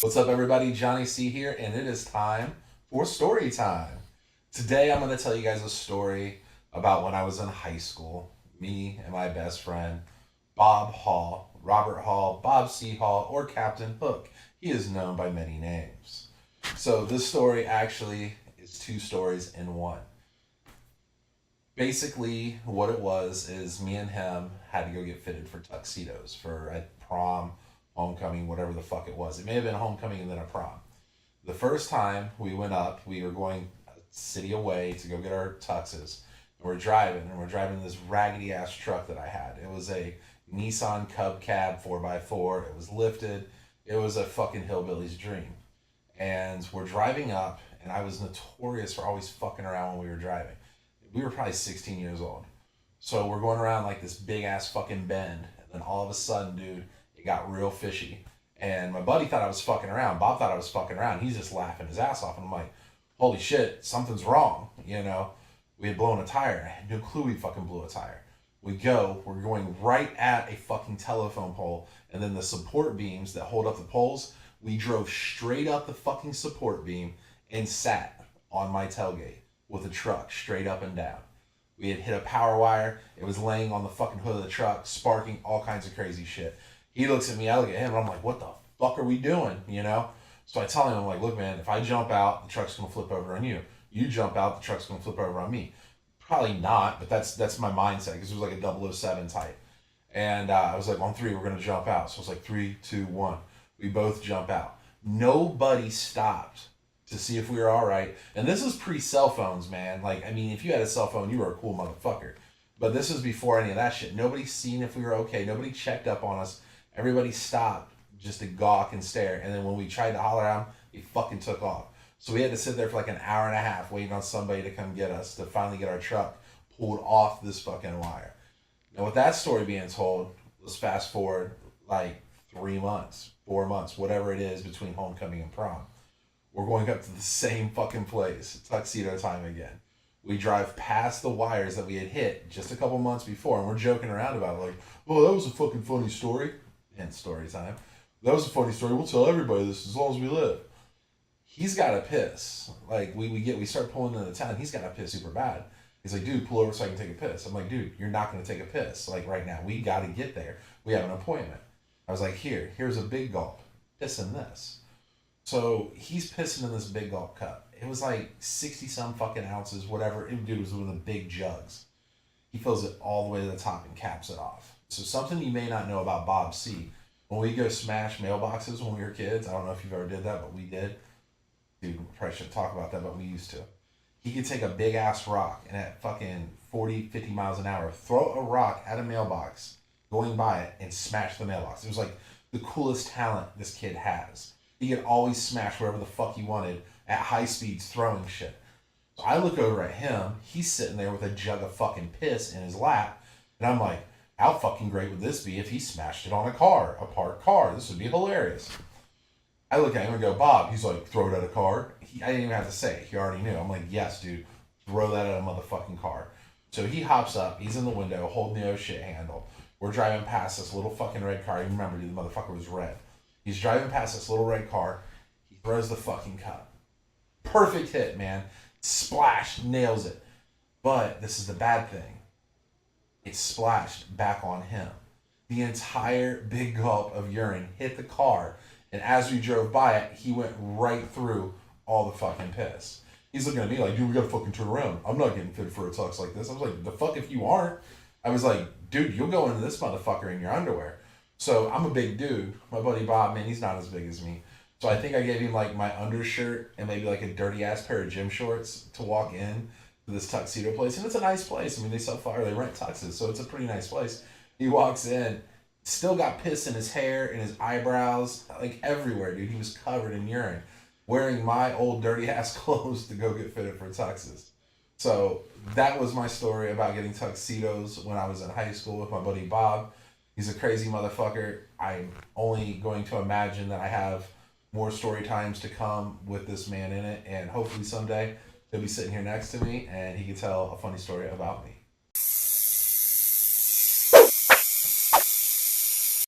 What's up, everybody? Johny.C here, and it is time for story time. Today, I'm going to tell you guys a story about when I was in high school. Me and my best friend, Bob Hall, Robert Hall, Bob C. Hall, or Captain Hook. He is known by many names. So, this story actually is two stories in one. Basically, what it was is me and him had to go get fitted for tuxedos for a prom, homecoming, whatever the fuck it was. It may have been a homecoming and then a prom. The first time we went up, we were going a city away to go get our tuxes. And we're driving this raggedy ass truck that I had. It was a Nissan Cub Cab 4x4. It was lifted. It was a fucking hillbilly's dream. And we're driving up, and I was notorious for always fucking around when we were driving. We were probably 16 years old. So we're going around like this big ass fucking bend. And then all of a sudden, dude, it got real fishy. And my buddy thought I was fucking around. Bob thought I was fucking around. He's just laughing his ass off. And I'm like, holy shit, something's wrong. You know, we had blown a tire. I had no clue we fucking blew a tire. We're going right at a fucking telephone pole. And then the support beams that hold up the poles, we drove straight up the fucking support beam and sat on my tailgate with the truck straight up and down. We had hit a power wire. It was laying on the fucking hood of the truck, sparking all kinds of crazy shit. He looks at me, I look at him, and I'm like, what the fuck are we doing? You know? So I tell him, I'm like, look, man, if I jump out, the truck's gonna flip over on you. You jump out, the truck's gonna flip over on me. Probably not, but that's my mindset, because it was like a 007 type. And I was like, on three, we're gonna jump out. So it's like 3, 2, 1. We both jump out. Nobody stopped to see if we were all right. And this is pre cell phones, man. Like, I mean, if you had a cell phone, you were a cool motherfucker. But this was before any of that shit. Nobody seen if we were okay. Nobody checked up on us. Everybody stopped just to gawk and stare. And then when we tried to holler at them, they fucking took off. So we had to sit there for like an hour and a half waiting on somebody to come get us to finally get our truck pulled off this fucking wire. Now, with that story being told, let's fast forward like 3 months, 4 months, whatever it is between homecoming and prom. We're going up to the same fucking place, tuxedo time again. We drive past the wires that we had hit just a couple months before, and we're joking around about it, like, oh, that was a fucking funny story. Hence story time. That was a funny story. We'll tell everybody this as long as we live. He's got to piss. Like, we start pulling into the town. He's got to piss super bad. He's like, dude, pull over so I can take a piss. I'm like, dude, you're not going to take a piss. Like, right now. We got to get there. We have an appointment. I was like, here's a big gulp. Piss in this. So he's pissing in this big gulp cup. It was like 60 some fucking ounces, whatever. Dude, was one of the big jugs. He fills it all the way to the top and caps it off. So something you may not know about Bob C. When we go smash mailboxes when we were kids, I don't know if you've ever did that, but we did. Dude, we probably shouldn't talk about that, but we used to. He could take a big ass rock and at fucking 40, 50 miles an hour, throw a rock at a mailbox, going by it, and smash the mailbox. It was like the coolest talent this kid has. He could always smash wherever the fuck he wanted at high speeds throwing shit. So I look over at him. He's sitting there with a jug of fucking piss in his lap. And I'm like, how fucking great would this be if he smashed it on a car, a parked car? This would be hilarious. I look at him and go, Bob. He's like, throw it at a car? I didn't even have to say it. He already knew. I'm like, yes, dude. Throw that at a motherfucking car. So he hops up. He's in the window holding the oh shit handle. We're driving past this little fucking red car. You remember, dude, the motherfucker was red. He's driving past this little red car. He throws the fucking cup. Perfect hit, man. Splash, nails it. But this is the bad thing. It splashed back on him. The entire big gulp of urine hit the car. And as we drove by it, he went right through all the fucking piss. He's looking at me like, dude, we gotta fucking turn around. I'm not getting fit for a tux like this. I was like, the fuck if you aren't? I was like, dude, you'll go into this motherfucker in your underwear. So I'm a big dude. My buddy Bob, man, he's not as big as me. So I think I gave him like my undershirt and maybe like a dirty ass pair of gym shorts to walk in to this tuxedo place. And it's a nice place. I mean, they sell fire, they rent tuxes, so it's a pretty nice place. He walks in, still got piss in his hair, in his eyebrows, like everywhere, dude. He was covered in urine, wearing my old dirty ass clothes to go get fitted for tuxes. So that was my story about getting tuxedos when I was in high school with my buddy Bob. He's a crazy motherfucker. I'm only going to imagine that I have more story times to come with this man in it, and hopefully someday he'll be sitting here next to me and he can tell a funny story about me.